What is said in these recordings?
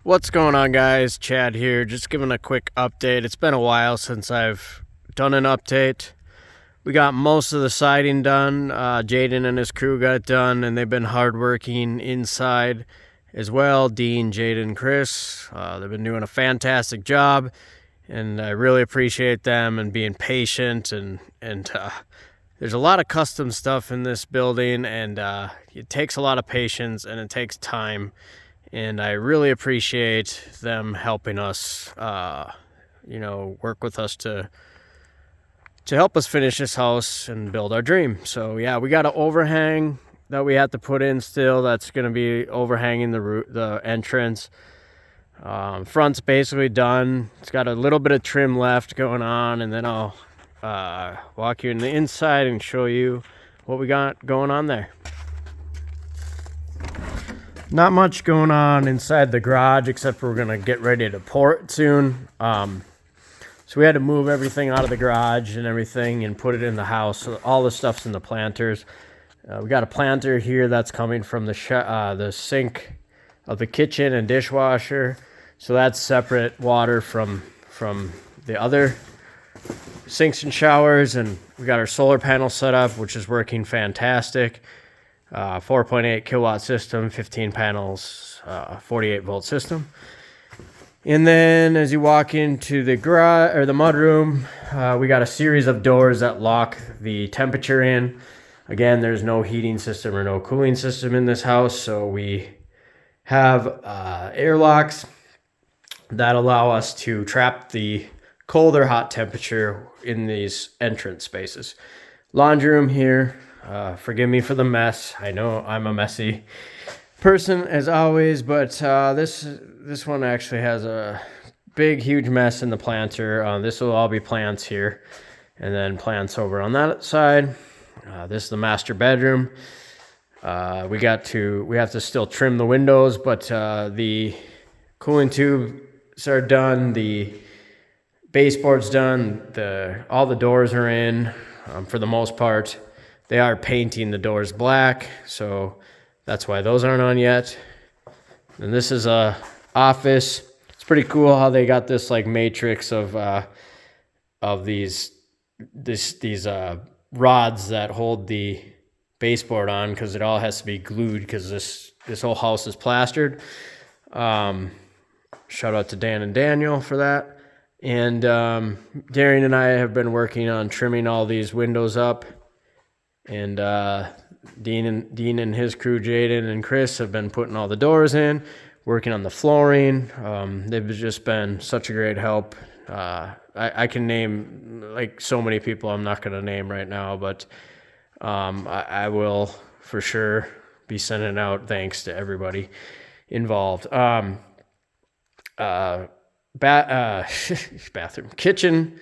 What's going on, guys? Chad here, just giving a quick update. It's been a while since I've done an update. We got most of the siding done. Jaden and his crew got it done, and they've been hardworking inside as well. Dean, Jaden, Chris, they've been doing a fantastic job, and I really appreciate them and being patient. And there's a lot of custom stuff in this building, and it takes a lot of patience and it takes time. And I really appreciate them helping us, work with us to help us finish this house and build our dream. So yeah, we got an overhang that we have to put in still. That's going to be overhanging the entrance. Front's basically done. It's got a little bit of trim left going on, and then I'll walk you in the inside and show you what we got going on there. Not much going on inside the garage except for we're going to get ready to pour it soon. So we had to move everything out of the garage and everything and put it in the house. So all the stuff's in the planters. We got a planter here that's coming from the sink of the kitchen and dishwasher. So that's separate water from the other sinks and showers. And we got our solar panel set up, which is working fantastic. 4.8 kilowatt system, 15 panels, 48 volt system. And then as you walk into the garage or the mudroom, we got a series of doors that lock the temperature in. Again, there's no heating system or no cooling system in this house, so we have airlocks that allow us to trap the cold or hot temperature in these entrance spaces. Laundry room here. Forgive me for the mess. I know I'm a messy person as always, but this one actually has a big, huge mess in the planter. This will all be plants here, and then plants over on that side. This is the master bedroom. We have to still trim the windows, but the cooling tubes are done. The baseboard's done. All the doors are in for the most part. They are painting the doors black, so that's why those aren't on yet. And this is a office. It's pretty cool how they got this like matrix of these rods that hold the baseboard on, because it all has to be glued because this whole house is plastered. Shout out to Dan and Daniel for that. And Darian and I have been working on trimming all these windows up. And Dean and his crew, Jaden and Chris, have been putting all the doors in, working on the flooring. They've just been such a great help. I can name like so many people I'm not going to name right now, but I will for sure be sending out thanks to everybody involved. Bathroom, kitchen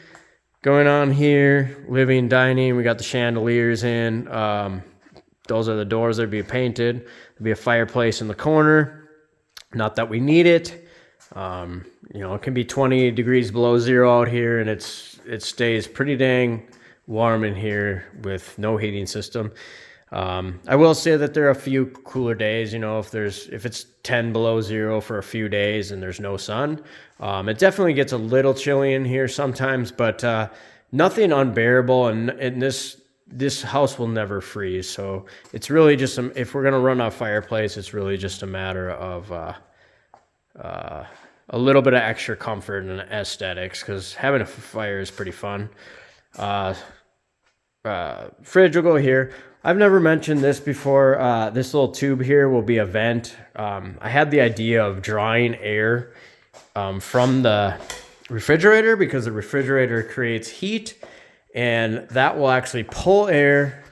going on here, living, dining. We got the chandeliers in. Those are the doors that will be painted. There'll be a fireplace in the corner. Not that we need it. It can be 20 degrees below zero out here, and it stays pretty dang warm in here with no heating system. I will say that there are a few cooler days. If it's 10 below zero for a few days and there's no sun, it definitely gets a little chilly in here sometimes, but nothing unbearable. And this house will never freeze. So it's really just if we're gonna run a fireplace, it's really just a matter of a little bit of extra comfort and aesthetics, because having a fire is pretty fun. Fridge will go here. I've never mentioned this before. This little tube here will be a vent. I had the idea of drawing air from the refrigerator, because the refrigerator creates heat, and that will actually pull air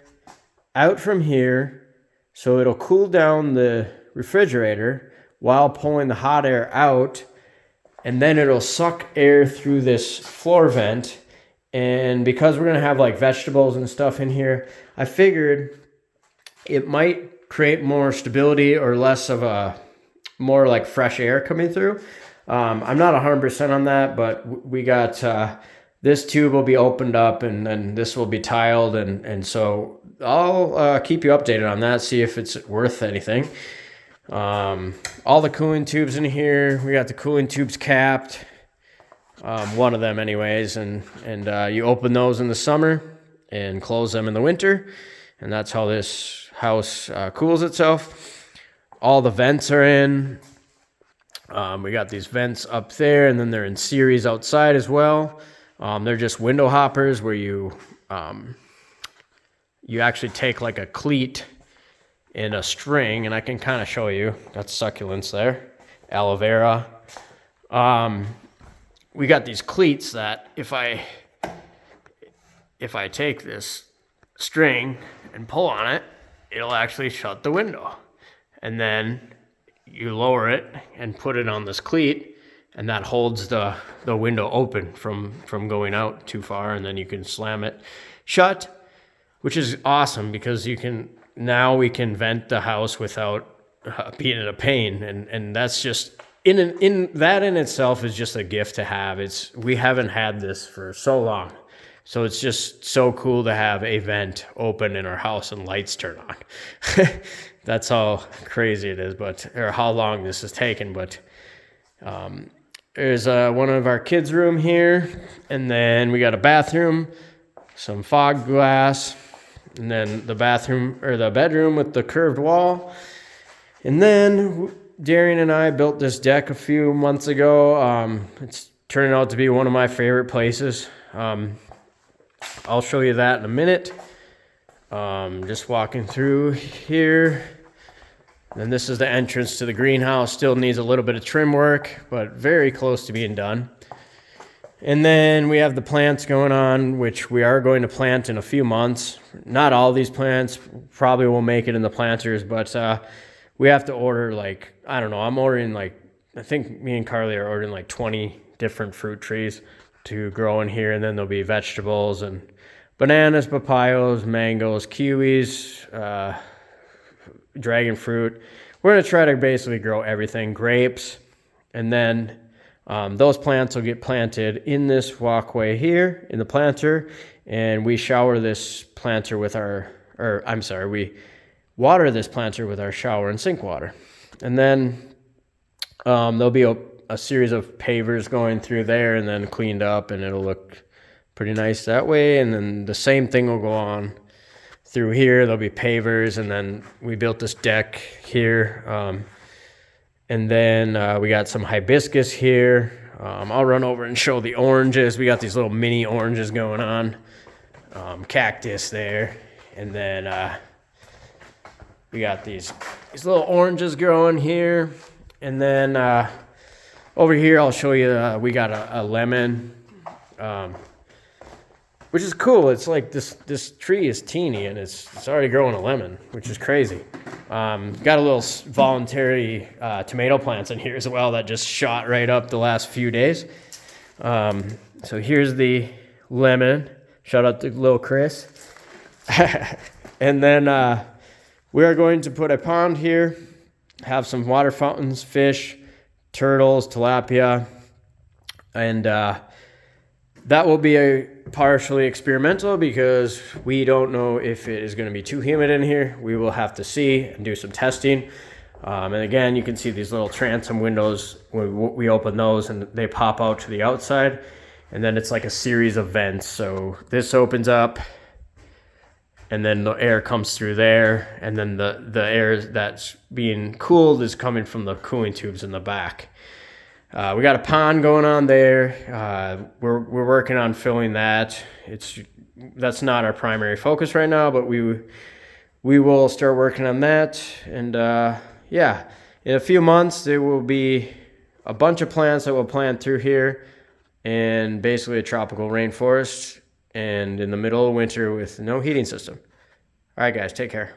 out from here, so it'll cool down the refrigerator while pulling the hot air out, and then it'll suck air through this floor vent. And because we're going to have like vegetables and stuff in here, I figured it might create more stability or less of a more like fresh air coming through. I'm not 100% on that, but we got this tube will be opened up, and then this will be tiled. And so I'll keep you updated on that, see if it's worth anything. All the cooling tubes in here. We got the cooling tubes capped. One of them anyways, and you open those in the summer and close them in the winter, and that's how this house cools itself. All the vents are in. We got these vents up there, and then they're in series outside as well. They're just window hoppers where you actually take like a cleat and a string, and I can kind of show you. That's succulents there, aloe vera. We got these cleats that if I take this string and pull on it, it'll actually shut the window. And then you lower it and put it on this cleat, and that holds the window open from going out too far, and then you can slam it shut, which is awesome because we can vent the house without being in a pain, and that's just in that in itself is just a gift to have. We haven't had this for so long, so it's just so cool to have a vent open in our house and lights turn on. That's how crazy it is, or how long this has taken. But there's one of our kids' room here, and then we got a bathroom, some fog glass, and then the bedroom with the curved wall, and then Darian and I built this deck a few months ago. It's turning out to be one of my favorite places. I'll show you that in a minute. Just walking through here. And this is the entrance to the greenhouse. Still needs a little bit of trim work, but very close to being done. And then we have the plants going on, which we are going to plant in a few months. Not all these plants probably will make it in the planters, but we have to order I'm ordering I think me and Carly are ordering 20 different fruit trees to grow in here, and then there'll be vegetables and bananas, papayas, mangoes, kiwis, dragon fruit. We're going to try to basically grow everything, grapes, and then those plants will get planted in this walkway here in the planter, and we shower this planter with we water this planter with our shower and sink water. And then there'll be a series of pavers going through there and then cleaned up, and it'll look pretty nice that way. And then the same thing will go on through here. There'll be pavers, and then we built this deck here. And then we got some hibiscus here. I'll run over and show the oranges. We got these little mini oranges going on. Cactus there. And then we got these little oranges growing here. And then over here, I'll show you, we got a lemon, which is cool. It's like this tree is teeny, and it's already growing a lemon, which is crazy. Got a little voluntary tomato plants in here as well that just shot right up the last few days. So here's the lemon. Shout out to little Chris. And then we are going to put a pond here, have some water fountains, fish, turtles, tilapia, and that will be a partially experimental because we don't know if it is going to be too humid in here. We will have to see and do some testing. And again, you can see these little transom windows when we open those, and they pop out to the outside, and then it's like a series of vents. So this opens up, and then the air comes through there, and then the air that's being cooled is coming from the cooling tubes in the back. We got a pond going on there. We're working on filling that. That's not our primary focus right now, but we will start working on that. And yeah, in a few months there will be a bunch of plants that we'll plant through here, and basically a tropical rainforest, and in the middle of winter with no heating system. All right, guys, take care.